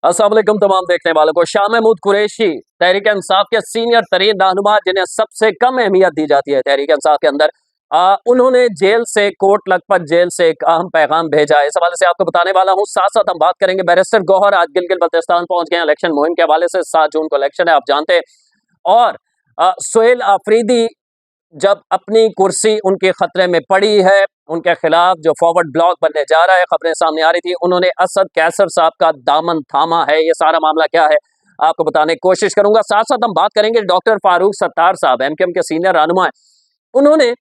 अस्सलाम वालेकुम तमाम देखने वालों को। शाह महमूद कुरैशी तहरीक इंसाफ के सीनियर तरीन रहनुमा जिन्हें सबसे कम अहमियत दी जाती है तहरीक इंसाफ के अंदर, उन्होंने जेल से कोट लखपत जेल से एक अहम पैगाम भेजा है। इस हवाले से आपको बताने वाला हूँ। साथ साथ हम बात करेंगे बैरिस्टर गौहर आज गिलगित बल्तिस्तान पहुंच गए इलेक्शन मुहिम के हवाले से। 7 जून को इलेक्शन है, आप जानते हैं। और सुहेल आफरीदी जब अपनी कुर्सी उनके खतरे में पड़ी है, उनके खिलाफ जो फॉरवर्ड ब्लॉक बनने जा रहा है, खबरें सामने आ रही थी, उन्होंने असद कैसर साहब का दामन थामा है। ये सारा मामला क्या है आपको बताने की कोशिश करूंगा। साथ साथ हम बात करेंगे डॉक्टर फारूक सत्तार साहब एमकेएम के सीनियर रहनुमा है। उन्होंने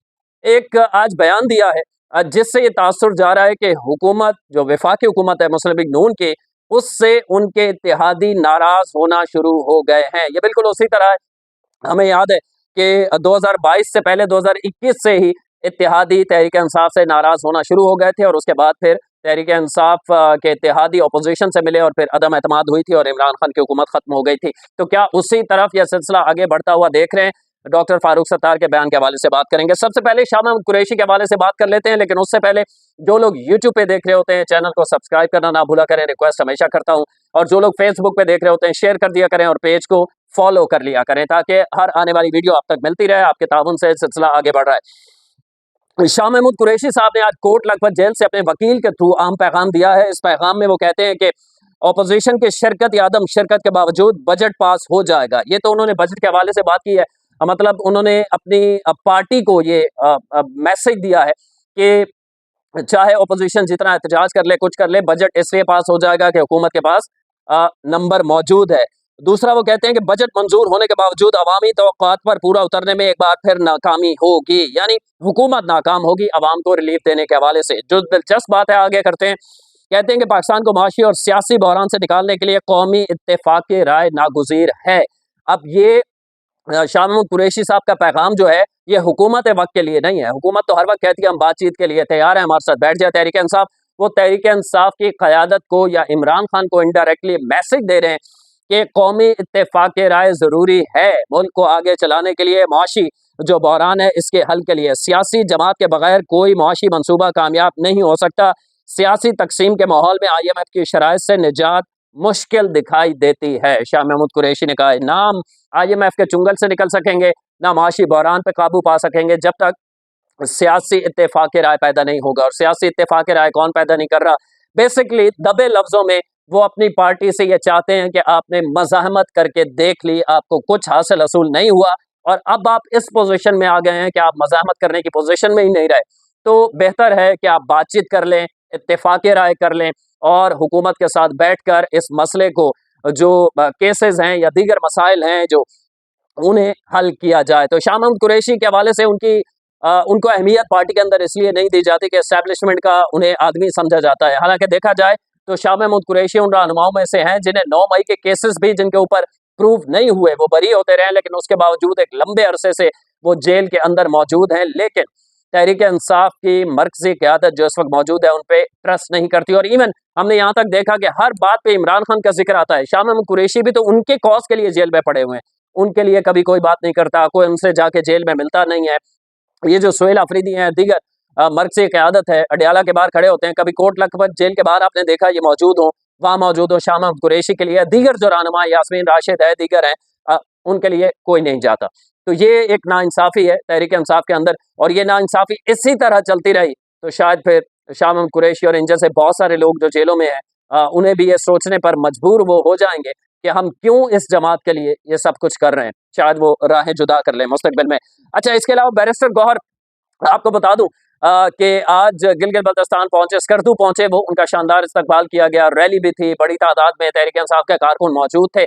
एक आज बयान दिया है जिससे ये तासुर जा रहा है कि हुकूमत जो वफाकी हुकूमत है मुस्लिम लीग नून की, उससे उनके इत्तेहादी नाराज होना शुरू हो गए हैं। ये बिल्कुल उसी तरह है, हमें याद है कि 2022 से पहले 2021 से ही इत्तेहादी तहरीक इंसाफ से नाराज होना शुरू हो गए थे और उसके बाद फिर तहरीक इंसाफ के इत्तेहादी अपोजिशन से मिले और फिर अदम एतमाद हुई थी और इमरान खान की हुकूमत खत्म हो गई थी। तो क्या उसी तरफ यह सिलसिला आगे बढ़ता हुआ देख रहे हैं? डॉक्टर फारूक सत्तार के बयान के हवाले से बात करेंगे। सबसे पहले शाह महमूद कुरैशी के हवाले से बात कर लेते हैं, लेकिन उससे पहले जो लोग यूट्यूब पे देख रहे होते हैं चैनल को सब्सक्राइब करना ना भूला करें, रिक्वेस्ट हमेशा करता हूं। और जो लोग फेसबुक पे देख रहे होते हैं शेयर कर दिया करें और पेज को फॉलो कर लिया करें ताकि हर आने वाली वीडियो आप तक मिलती रहे। आपके ताउन से सिलसिला आगे बढ़ रहा है। शाह महमूद कुरैशी साहब ने आज कोट लखपत जेल से अपने वकील के थ्रू अहम पैगाम दिया है। इस पैगाम में वो कहते हैं कि ऑपोजिशन की शिरकत या अदम शिरकत के बावजूद बजट पास हो जाएगा। ये तो उन्होंने बजट के हवाले से बात की है, मतलब उन्होंने अपनी पार्टी को ये मैसेज दिया है कि चाहे ऑपोजिशन जितना एहतजाज कर ले कुछ कर ले, बजट इसलिए पास हो जाएगा कि हुकूमत के पास नंबर मौजूद है। दूसरा वो कहते हैं कि बजट मंजूर होने के बावजूद अवामी तवक्कुआत पर पूरा उतरने में एक बार फिर नाकामी होगी, यानी हुकूमत नाकाम होगी अवाम को रिलीफ देने के हवाले से। जो दिलचस्प बात है आगे करते हैं, कहते हैं कि पाकिस्तान को माशी और सियासी बहरान से निकालने के लिए कौमी इत्तेफाक की राय नागुज़ीर है। अब ये शाह महमूद कुरैशी साहब का पैगाम जो है ये हुकूमत वक्त के लिए नहीं है। हुकूमत तो हर वक्त कहती है हम बातचीत के लिए तैयार हैं, हमारे साथ बैठ जाए तहरीक इंसाफ। वो तहरीक इंसाफ की क़यादत को या इमरान खान को इनडायरेक्टली मैसेज दे रहे हैं कि कौमी इत्तेफाक राय ज़रूरी है मुल्क को आगे चलाने के लिए, माशी जो बहरान है इसके हल के लिए। सियासी जमात के बगैर कोई माशी मनसूबा कामयाब नहीं हो सकता। सियासी तकसीम के माहौल में IMF की शराइत से निजात मुश्किल दिखाई देती है। शाह महमूद कुरैशी ने कहा ना हम IMF के चुंगल से निकल सकेंगे, ना माशी बहरान पे काबू पा सकेंगे जब तक सियासी इत्तेफाक राय पैदा नहीं होगा। और सियासी इत्तेफाक राय कौन पैदा नहीं कर रहा? बेसिकली दबे लफ्जों में वो अपनी पार्टी से ये चाहते हैं कि आपने मज़ाहमत करके देख ली, आपको कुछ हासिल हसूल नहीं हुआ और अब आप इस पोजीशन में आ गए हैं कि आप मज़ाहमत करने की पोजीशन में ही नहीं रहे। तो बेहतर है कि आप बातचीत कर लें, इत्तेफाक राय कर लें और हुकूमत के साथ बैठकर इस मसले को जो केसेस हैं या दीगर मसाइल हैं जो उन्हें हल किया जाए। तो शाह महमूद कुरैशी के हवाले से उनको अहमियत पार्टी के अंदर इसलिए नहीं दी जाती कि एस्टैब्लिशमेंट का उन्हें आदमी समझा जाता है। हालांकि देखा जाए तो शाह महमूद कुरैशी उन रहनुमाओं में से हैं जिन्हें 9 मई के केसेस भी जिनके ऊपर प्रूव नहीं हुए, वो बरी होते रहे, लेकिन उसके बावजूद एक लंबे अरसे से वो जेल के अंदर मौजूद हैं। लेकिन तहरीक इंसाफ की मरकजी क़यादत जो इस वक्त मौजूद है उन पर ट्रस्ट नहीं करती। और इवन हमने यहाँ तक देखा कि हर बात पे इमरान खान का जिक्र आता है। शाह महमूद कुरैशी भी तो उनके कॉज के लिए जेल में पड़े हुए हैं, उनके लिए कभी कोई बात नहीं करता, कोई उनसे जाके जेल में मिलता नहीं है। ये जो सुहेल आफरीदी हैं, दीगर मरकज़ी क़यादत है, अडयाला के बाहर खड़े होते हैं, कभी कोट लखपत जेल के बाहर आपने देखा ये मौजूद हो, वहाँ मौजूद हो शाह महमूद कुरैशी के लिए। दीगर जो रहनुमा यास्मीन राशिद है, दीगर हैं, उनके लिए कोई नहीं जाता। तो ये एक नाइंसाफ़ी है तहरीक इंसाफ के अंदर और ये नाइंसाफ़ी इसी तरह चलती रही तो शायद फिर शाह महमूद कुरैशी और इन जैसे बहुत सारे लोग जो जेलों में हैं उन्हें भी ये सोचने पर मजबूर वो हो जाएंगे कि हम क्यों इस जमात के लिए ये सब कुछ कर रहे हैं। शायद वो राहें जुदा कर लें मुस्तकबिल में। अच्छा, इसके अलावा बैरिस्टर गौहर आपको बता दूं कि आज गिलगित बल्तिस्तान पहुंचे, स्कर्दू पहुंचे, वो उनका शानदार इस्तकबाल किया गया, रैली भी थी, बड़ी तादाद में तहरीक इंसाफ के कारकुन मौजूद थे।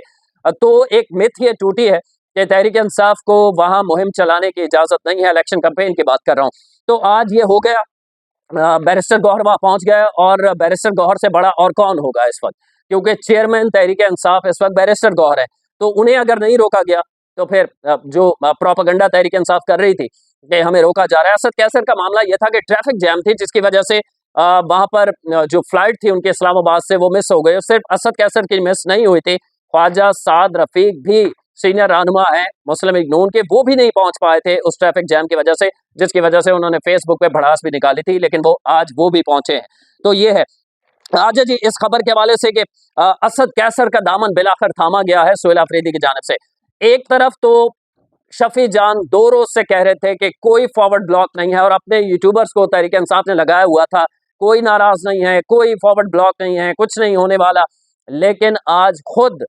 तो एक मिथ ये टूटी है कि तहरीक इंसाफ को वहां मुहिम चलाने की इजाजत नहीं है। इलेक्शन कैंपेन की बात कर रहा हूँ। तो आज ये हो गया, बैरिस्टर गौहर वहां पहुंच गया और बैरिस्टर गौहर से बड़ा और कौन होगा इस वक्त, क्योंकि चेयरमैन तहरीक इंसाफ इस वक्त बैरिस्टर गौहर है। तो उन्हें अगर नहीं रोका गया तो फिर जो प्रोपेगेंडा तहरीक इंसाफ कर रही थी कि हमें रोका जा रहा है। असद कैसर का मामला यह था कि ट्रैफिक जैम थी जिसकी वजह से वहां पर जो फ्लाइट थी उनके इस्लामाबाद से वो मिस हो गई। सिर्फ असद कैसर की मिस नहीं हुई थी, ख्वाजा साद रफीक भी सीनियर रहनुमा है मुस्लिम लीग नून के, वो भी नहीं पहुंच पाए थे उस ट्रैफिक जैम की वजह से, जिसकी वजह से उन्होंने फेसबुक पे भड़ास भी निकाली थी, लेकिन वो आज वो भी पहुंचे हैं। तो ये है। आज जी इस खबर के हवाले से कि असद कैसर का दामन बिलाखिर थामा गया है सोहेल अफरीदी की जानिब से। एक तरफ तो शफी जान 2 रोज से कह रहे थे कि कोई फॉरवर्ड ब्लॉक नहीं है और अपने यूट्यूबर्स को तहरीक इंसाफ ने लगाया हुआ था, कोई नाराज नहीं है, कोई फॉरवर्ड ब्लॉक नहीं है, कुछ नहीं होने वाला। लेकिन आज खुद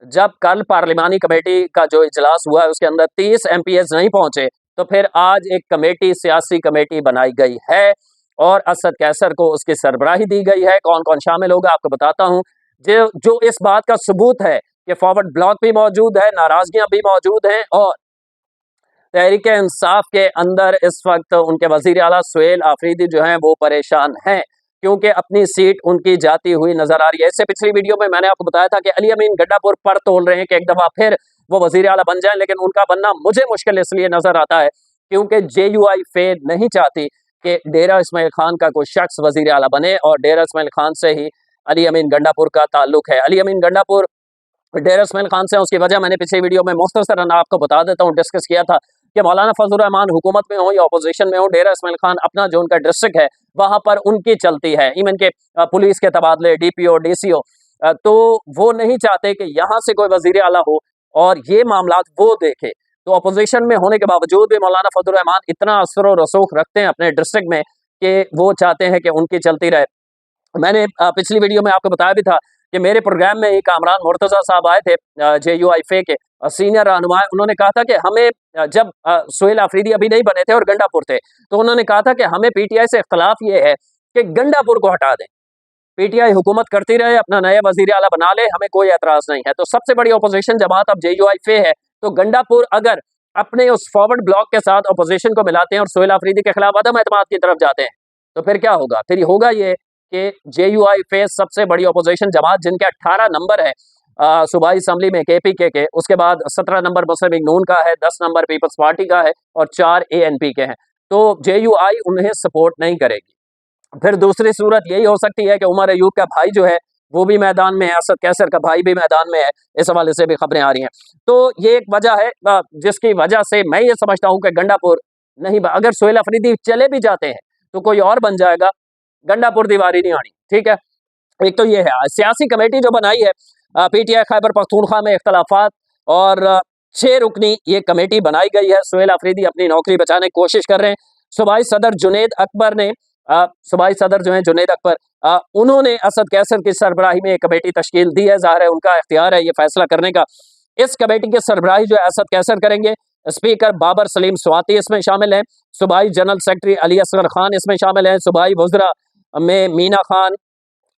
जब कल पार्लिमानी कमेटी का जो इजलास हुआ है उसके अंदर 30 एमपीएस नहीं पहुंचे, तो फिर आज एक कमेटी, सियासी कमेटी बनाई गई है और असद कैसर को उसकी सरबराही दी गई है। कौन कौन शामिल होगा आपको बताता हूं। जो इस बात का सबूत है कि फॉरवर्ड ब्लॉक भी मौजूद है, नाराजगियां भी मौजूद हैं और तहरीक इंसाफ के अंदर इस वक्त उनके वजीर आला सोहेल अफरीदी जो हैं वो परेशान हैं, क्योंकि अपनी सीट उनकी जाती हुई नजर आ रही है। इससे पिछली वीडियो में मैंने आपको बताया था कि अली अमीन गड्ढापुर पर तोल रहे हैं कि एक दफा फिर वो वजीर आला बन जाए, लेकिन उनका बनना मुझे मुश्किल इसलिए नजर आता है क्योंकि JUI फे नहीं चाहती कि डेरा इस्माइल खान का कोई शख्स वजीर आला बने और डेरा इस्माइल खान से ही अली अमीन गंडापुर का ताल्लुक है। अली अमीन गंडापुर डेरा इस्माइल खान से उसकी वजह मैंने पिछले वीडियो में मुख्तसरन आपको बता देता हूँ, डिस्कस किया था कि मौलाना फजलुर रहमान हुकूमत में हो या अपोजिशन में हो, डेरा इस्माइल खान अपना जो उनका डिस्ट्रिक्ट है वहां पर उनकी चलती है। इवन के पुलिस के तबादले, DPO DCO, तो वो नहीं चाहते कि यहाँ से कोई वजीर आला हो और ये मामला वो देखे। तो अपोजिशन में होने के बावजूद भी मौलाना फजलुर रहमान इतना असर और रसूख रखते हैं अपने डिस्ट्रिक्ट में कि वो चाहते हैं कि उनकी चलती रहे। मैंने पिछली वीडियो में आपको बताया भी था कि मेरे प्रोग्राम में ही कामरान मुर्तजा साहब आए थे, JUI फे के सीनियर रहनुमा। उन्होंने कहा था कि हमें जब सोहेल अफरीदी अभी नहीं बने थे और गंडापुर थे, तो उन्होंने कहा था कि हमें PTI से इख्तलाफ ये है कि गंडापुर को हटा दें, PTI हुकूमत करती रहे, अपना नया वजीर आला बना ले, हमें कोई एतराज नहीं है। तो सबसे बड़ी अपोजिशन जमात अब JUI फे है, तो गंडापुर अगर अपने उस फॉरवर्ड ब्लॉक के साथ अपोजिशन को मिलाते हैं और सोहेल अफरीदी के खिलाफ अदम एतमाद की तरफ जाते हैं, तो फिर क्या होगा? फिर होगा ये कि JUI फे सबसे बड़ी अपोजिशन जमात जिनके 18 नंबर है सूबाई असम्बली में KPK के, उसके बाद 17 नंबर मुस्लिम लीग नून का है, 10 नंबर पीपल्स पार्टी का है और 4 ANP के हैं। तो JUI उन्हें सपोर्ट नहीं करेगी। फिर दूसरी सूरत यही हो सकती है कि उमर अयूब का भाई जो है वो भी मैदान में है, असद कैसर का भाई भी मैदान में है, इस हवाले से भी खबरें आ रही हैं। तो ये एक वजह है जिसकी वजह से मैं ये समझता हूँ कि गंडापुर नहीं, अगर सोहेल अफरीदी चले भी जाते हैं तो कोई और बन जाएगा, गंडापुर दीवारी नहीं आनी। ठीक है, एक तो ये है। सियासी कमेटी जो बनाई है PTI खैबर पख्तूनख्वा में इख्तलाफात और 6 रुकनी ये कमेटी बनाई गई है। सोहेल अफरीदी अपनी नौकरी बचाने की कोशिश कर रहे हैं। सूबाई सदर जुनैद अकबर ने सूबाई सदर जो है जुनैद अकबर, उन्होंने असद कैसर की सरबराही में एक कमेटी तश्कील दी है। ज़ाहिर है उनका इख्तियार है ये फैसला करने का। इस कमेटी की सरबराही जो है असद कैसर करेंगे। स्पीकर बाबर सलीम स्वाति इसमें शामिल हैं। सूबाई general secretary Ali Asghar Khan इसमें शामिल हैं। सूबाई वज़रा में मीना खान,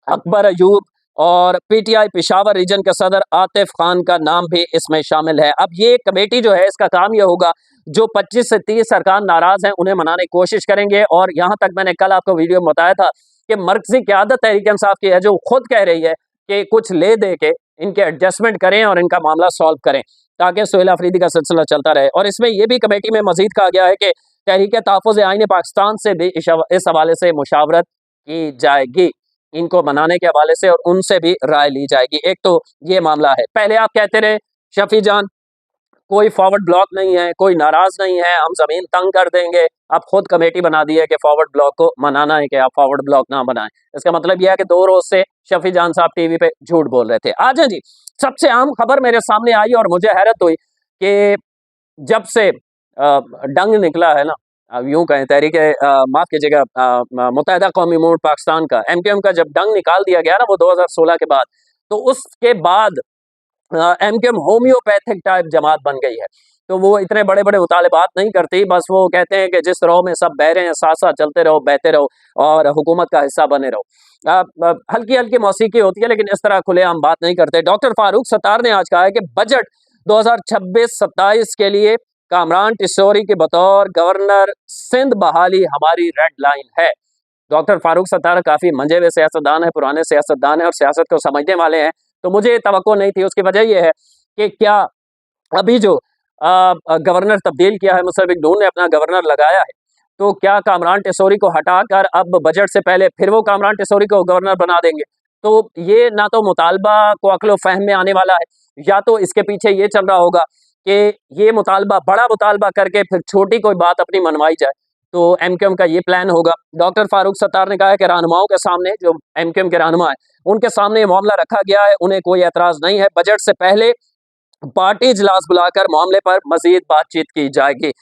अकबर अयूब और PTI पेशावर रीजन के सदर आतिफ खान का नाम भी इसमें शामिल है। अब ये कमेटी जो है इसका काम यह होगा, जो 25 से 30 अरकान नाराज हैं उन्हें मनाने की कोशिश करेंगे। और यहाँ तक मैंने कल आपको वीडियो में बताया था कि मरकजी क़यादत तहरीक इंसाफ की है जो खुद कह रही है कि कुछ ले दे के इनके एडजस्टमेंट करें और इनका मामला सॉल्व करें ताकि सोहेल अफरीदी का सिलसिला चलता रहे। और इसमें यह भी कमेटी में मजीद कहा गया है कि तहरीक तहफ़्फ़ुज़ आईन पाकिस्तान से भी इस हवाले से मुशावरत की जाएगी, इनको मनाने के हवाले से, और उनसे भी राय ली जाएगी। एक तो ये मामला है। पहले आप कहते रहे शफी जान कोई फॉरवर्ड ब्लॉक नहीं है, कोई नाराज नहीं है, हम जमीन तंग कर देंगे। अब खुद कमेटी बना दी है कि फॉरवर्ड ब्लॉक को मनाना है कि आप फॉरवर्ड ब्लॉक ना बनाएं। इसका मतलब यह है कि 2 रोज से शफी जान साहब टीवी पे झूठ बोल रहे थे। आज जी सबसे अहम खबर मेरे सामने आई और मुझे हैरत हुई कि जब से डंग निकला है ना, अब यूं कहें तहरीक माफ कीजिएगा मुत्तहिदा कौमी मोर्चा पाकिस्तान का, MQM का जब डंग निकाल दिया गया ना वो 2016 के बाद, तो उसके बाद MQM होम्योपैथिक टाइप जमात बन गई है। तो वो इतने बड़े बड़े मुतालिबात नहीं करती, बस वो कहते हैं कि जिस राह में सब बह रहे हैं साथ साथ चलते रहो, बहते रहो और हुकूमत का हिस्सा बने रहो। हल्की हल्की मौसीकी होती है लेकिन इस तरह खुलेआम बात नहीं करते। डॉक्टर फारूक सत्तार ने आज कहा है कि बजट 2026-27 के लिए कामरान टिसोरी के बतौर गवर्नर सिंध बहाली हमारी रेड लाइन है। डॉक्टर फारूक सत्तार काफी मंजे हुए सियासतदान है, पुराने सियासतदान है और सियासत को समझने वाले हैं। तो मुझे तवक्को नहीं थी। उसकी वजह यह है कि क्या अभी जो गवर्नर तब्दील किया है, मुस्लिम लीग नून ने अपना गवर्नर लगाया है, तो क्या कामरान टिसोरी को हटाकर अब बजट से पहले फिर वो कामरान टिसोरी को गवर्नर बना देंगे? तो ये ना तो मुतालबा को अक्ल फहम में आने वाला है, या तो इसके पीछे ये चल रहा होगा कि ये मुतालबा बड़ा मुतालबा करके फिर छोटी कोई बात अपनी मनवाई जाए। तो एमक्यूएम का ये प्लान होगा। डॉक्टर फारूक सत्तार ने कहा है कि रहनुमाओं के सामने, जो एमक्यूएम के रहनुमा है, उनके सामने ये मामला रखा गया है, उन्हें कोई एतराज नहीं है। बजट से पहले पार्टी इजलास बुलाकर मामले पर मजीद बातचीत की जाएगी।